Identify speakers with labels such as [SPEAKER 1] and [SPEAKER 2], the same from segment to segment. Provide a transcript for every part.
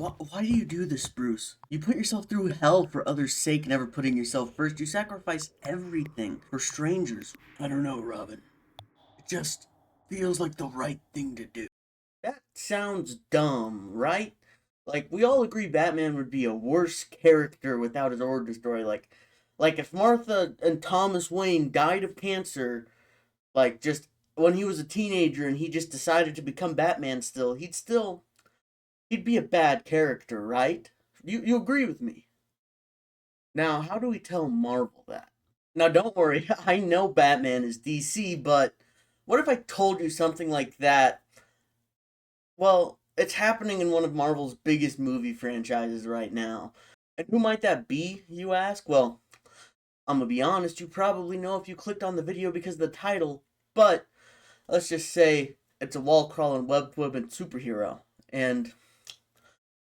[SPEAKER 1] Why do you do this, Bruce? You put yourself through hell for others' sake, never putting yourself first. You sacrifice everything for strangers. I don't know, Robin. It just feels like the right thing to do. That sounds dumb, right? Like, we all agree Batman would be a worse character without his origin story. Like if Martha and Thomas Wayne died of cancer, like, just when he was a teenager and he just decided to become Batman he'd be a bad character, right? You agree with me? Now, how do we tell Marvel that? Now, don't worry, I know Batman is DC, but what if I told you something like that? Well, it's happening in one of Marvel's biggest movie franchises right now. And who might that be, you ask? Well, I'm gonna be honest, you probably know if you clicked on the video because of the title, but let's just say it's a wall crawling, web flipping superhero. And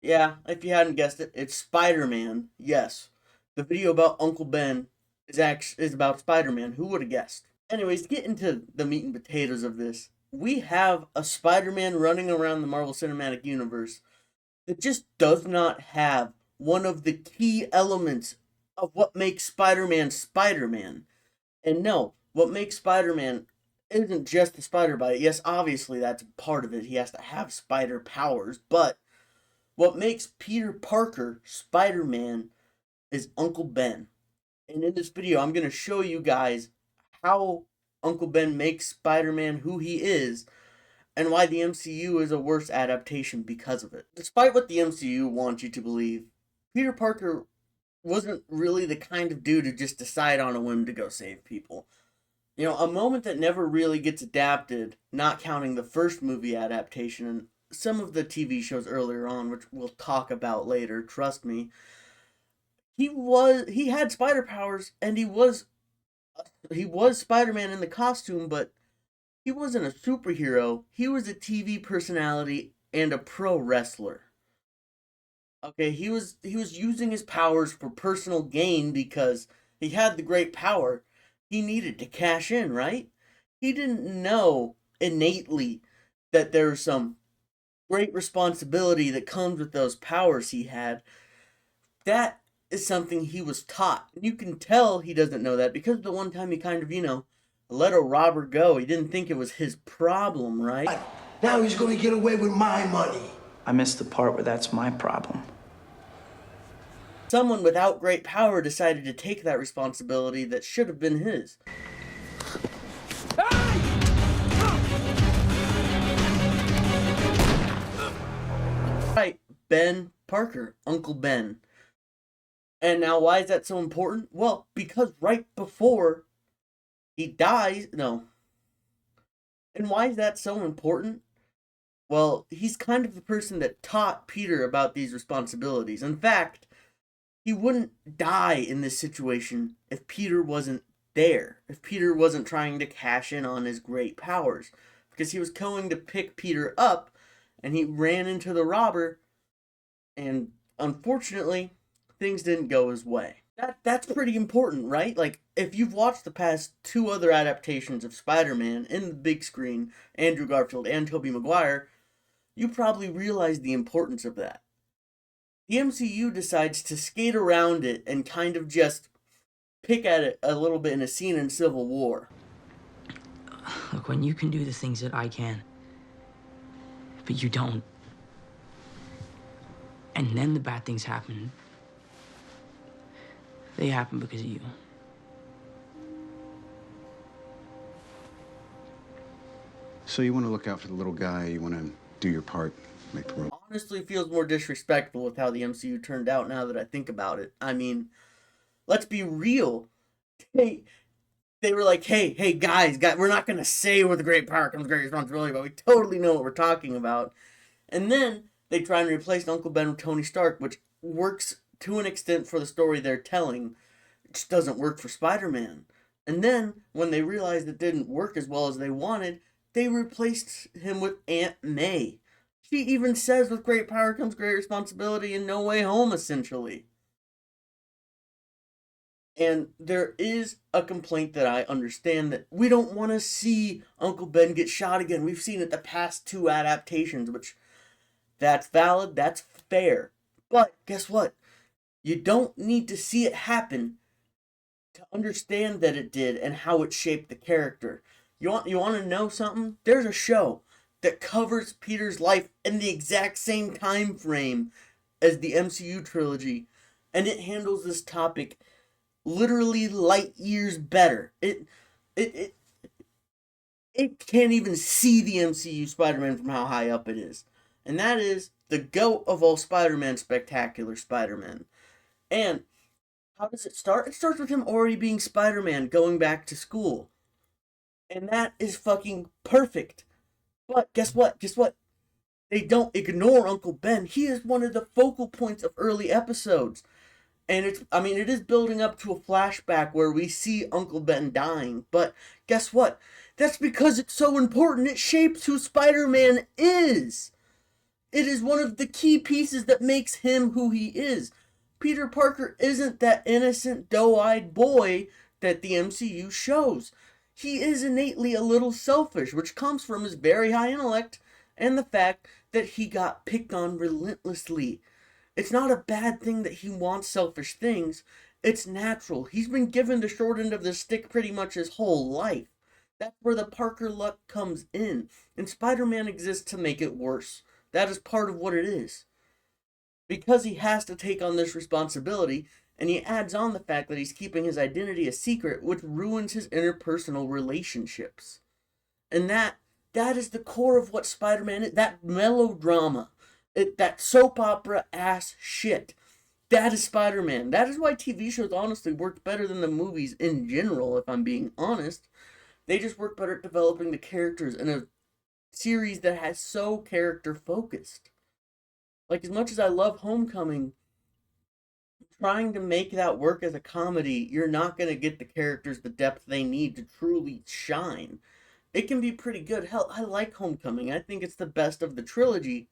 [SPEAKER 1] yeah, if you hadn't guessed it, it's Spider Man. Yes, the video about Uncle Ben is about Spider Man. Who would have guessed? Anyways, to get into the meat and potatoes of this, we have a Spider Man running around the Marvel Cinematic Universe that just does not have one of the key elements of what makes Spider Man Spider Man. And no, what makes Spider Man isn't just the spider bite. Yes, obviously that's part of it. He has to have spider powers, but what makes Peter Parker Spider Man is Uncle Ben. And in this video, I'm going to show you guys how Uncle Ben makes Spider Man who he is and why the MCU is a worse adaptation because of it. Despite what the MCU wants you to believe, Peter Parker wasn't really the kind of dude who just decide on a whim to go save people. You know, a moment that never really gets adapted, not counting the first movie adaptation and some of the TV shows earlier on, which we'll talk about later, trust me. He had spider powers and he was Spider-Man in the costume, but he wasn't a superhero. He was a TV personality and a pro wrestler. Okay, he was using his powers for personal gain because he had the great power. He needed to cash in, right? He didn't know innately that there's some great responsibility that comes with those powers he had. That is something he was taught. You can tell he doesn't know that because the one time he kind of, let a robber go. He didn't think it was his problem, right?
[SPEAKER 2] Now he's going to get away with my money.
[SPEAKER 3] I missed the part where that's my problem.
[SPEAKER 1] Someone without great power decided to take that responsibility that should have been his. Right, Ben Parker, Uncle Ben. And now why is that so important? Well, because right before he dies, no. And why is that so important? Well, he's kind of the person that taught Peter about these responsibilities. In fact, he wouldn't die in this situation if Peter wasn't there, if Peter wasn't trying to cash in on his great powers. Because he was going to pick Peter up, and he ran into the robber, and unfortunately, things didn't go his way. That's pretty important, right? Like, if you've watched the past two other adaptations of Spider-Man in the big screen, Andrew Garfield and Tobey Maguire, you probably realize the importance of that. The MCU decides to skate around it and kind of just pick at it a little bit in a scene in Civil War.
[SPEAKER 4] Look, when you can do the things that I can, but you don't, and then the bad things happen, they happen because of you.
[SPEAKER 5] So you want to look out for the little guy, you want to do your part, make the world.
[SPEAKER 1] Honestly feels more disrespectful with how the MCU turned out now that I think about it. I mean, let's be real. They were like, hey, guys, we're not going to say with great power comes great responsibility, but we totally know what we're talking about. And then they try and replace Uncle Ben with Tony Stark, which works to an extent for the story they're telling. It just doesn't work for Spider-Man. And then, when they realized it didn't work as well as they wanted, they replaced him with Aunt May. She even says with great power comes great responsibility in No Way Home, essentially. And there is a complaint that I understand that we don't want to see Uncle Ben get shot again. We've seen it the past two adaptations, which that's valid, that's fair. But guess what? You don't need to see it happen to understand that it did and how it shaped the character. You want to know something? There's a show that covers Peter's life in the exact same time frame as the MCU trilogy, and it handles this topic literally light years better. It it it can't even see the MCU Spider-Man from how high up it is. And that is the GOAT of all Spider-Man, Spectacular Spider-Man. And how does it start? It starts with him already being Spider-Man, going back to school. And that is fucking perfect. But guess what? Guess what? They don't ignore Uncle Ben. He is one of the focal points of early episodes. And it is building up to a flashback where we see Uncle Ben dying. But guess what? That's because it's so important. It shapes who Spider-Man is. It is one of the key pieces that makes him who he is. Peter Parker isn't that innocent, doe-eyed boy that the MCU shows. He is innately a little selfish, which comes from his very high intellect and the fact that he got picked on relentlessly. It's not a bad thing that he wants selfish things. It's natural. He's been given the short end of the stick pretty much his whole life. That's where the Parker luck comes in. And Spider-Man exists to make it worse. That is part of what it is. Because he has to take on this responsibility, and he adds on the fact that he's keeping his identity a secret, which ruins his interpersonal relationships. And that is the core of what Spider-Man is. That melodrama. That soap opera ass shit. That is Spider-Man. That is why TV shows honestly work better than the movies in general, if I'm being honest. They just work better at developing the characters in a series that has so character focused. Like, as much as I love Homecoming, trying to make that work as a comedy, you're not going to get the characters the depth they need to truly shine. It can be pretty good. Hell, I like Homecoming. I think it's the best of the trilogy.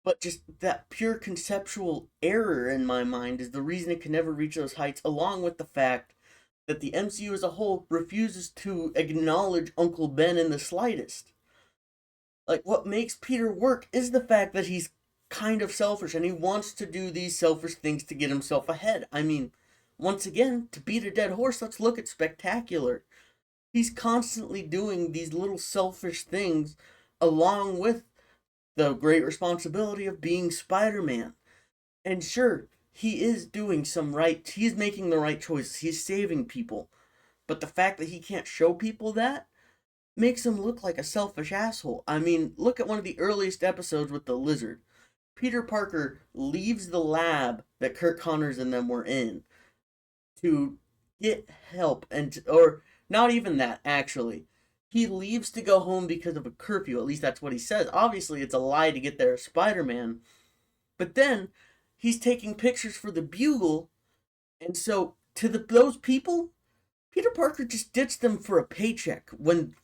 [SPEAKER 1] But just that pure conceptual error in my mind is the reason it can never reach those heights, along with the fact that the MCU as a whole refuses to acknowledge Uncle Ben in the slightest. Like, what makes Peter work is the fact that he's kind of selfish and he wants to do these selfish things to get himself ahead. I mean, once again, to beat a dead horse, let's look at Spectacular. He's constantly doing these little selfish things along with the great responsibility of being Spider-Man. And sure, he is doing he's making the right choices. He's saving people. But the fact that he can't show people that makes him look like a selfish asshole. I mean, look at one of the earliest episodes with the lizard. Peter Parker leaves the lab that Kirk Connors and them were in to get help, or not even that, actually. He leaves to go home because of a curfew. At least that's what he says. Obviously, it's a lie to get there as Spider-Man. But then he's taking pictures for the Bugle, and so to those people, Peter Parker just ditched them for a paycheck when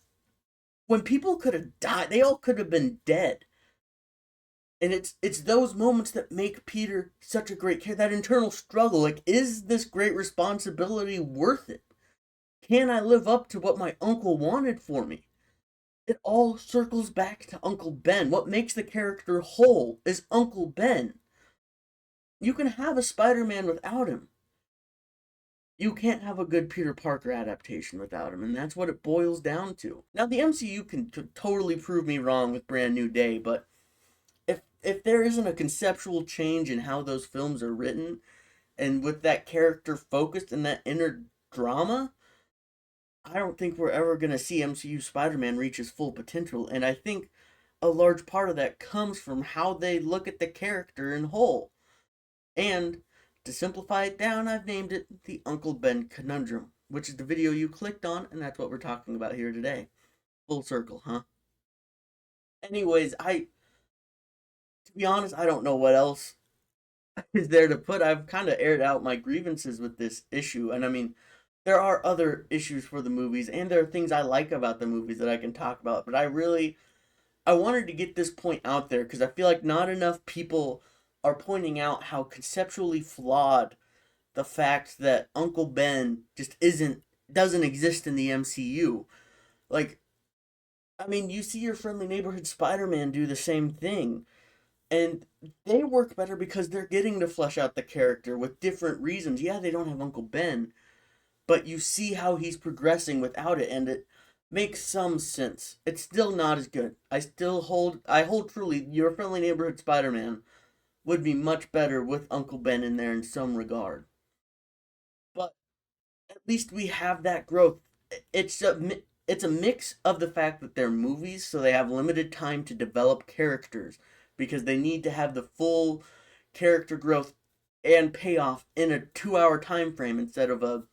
[SPEAKER 1] people could have died. They all could have been dead. And it's those moments that make Peter such a great character. That internal struggle, like, is this great responsibility worth it? Can I live up to what my uncle wanted for me? It all circles back to Uncle Ben. What makes the character whole is Uncle Ben. You can have a Spider-Man without him. You can't have a good Peter Parker adaptation without him, and that's what it boils down to. Now, the MCU can totally prove me wrong with Brand New Day, but if there isn't a conceptual change in how those films are written, and with that character focused and that inner drama, I don't think we're ever going to see MCU Spider-Man reach his full potential. And I think a large part of that comes from how they look at the character in whole. And to simplify it down, I've named it the Uncle Ben Conundrum, which is the video you clicked on, and that's what we're talking about here today. Full circle, huh? Anyways, to be honest, I don't know what else is there to put. I've kind of aired out my grievances with this issue, and I mean, there are other issues for the movies, and there are things I like about the movies that I can talk about, but I wanted to get this point out there because I feel like not enough people are pointing out how conceptually flawed the fact that Uncle Ben just doesn't exist in the MCU. Like, I mean, you see your friendly neighborhood Spider-Man do the same thing. And they work better because they're getting to flesh out the character with different reasons. Yeah, they don't have Uncle Ben, but you see how he's progressing without it, and it makes some sense. It's still not as good. I hold truly, Your Friendly Neighborhood Spider-Man would be much better with Uncle Ben in there in some regard. But at least we have that growth. It's a mix of the fact that they're movies, so they have limited time to develop characters because they need to have the full character growth and payoff in a 2 hour time frame instead of a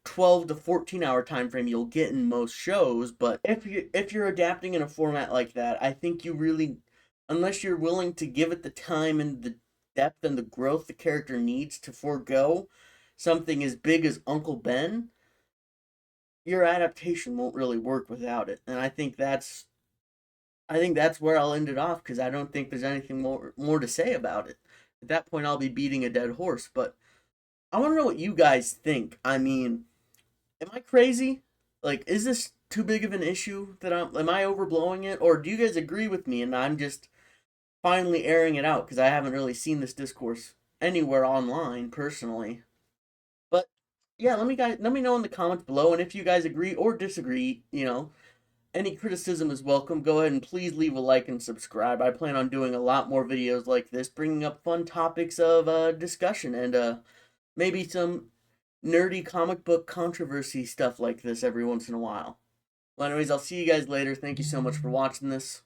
[SPEAKER 1] 12 to 14 hour time frame you'll get in most shows. But if you're adapting in a format like that, I think you really, unless you're willing to give it the time and the depth and the growth the character needs to forego something as big as Uncle Ben, your adaptation won't really work without it. And I think that's where I'll end it off because I don't think there's anything more to say about it. At that point, I'll be beating a dead horse. But I want to know what you guys think. I mean, am I crazy? Like, is this too big of an issue that am I overblowing it, or do you guys agree with me and I'm just finally airing it out because I haven't really seen this discourse anywhere online personally? But yeah, let me know in the comments below, and if you guys agree or disagree, any criticism is welcome. Go ahead and please leave a like and subscribe. I plan on doing a lot more videos like this, bringing up fun topics of discussion and maybe some nerdy comic book controversy stuff like this every once in a while. Well, anyways, I'll see you guys later. Thank you so much for watching this.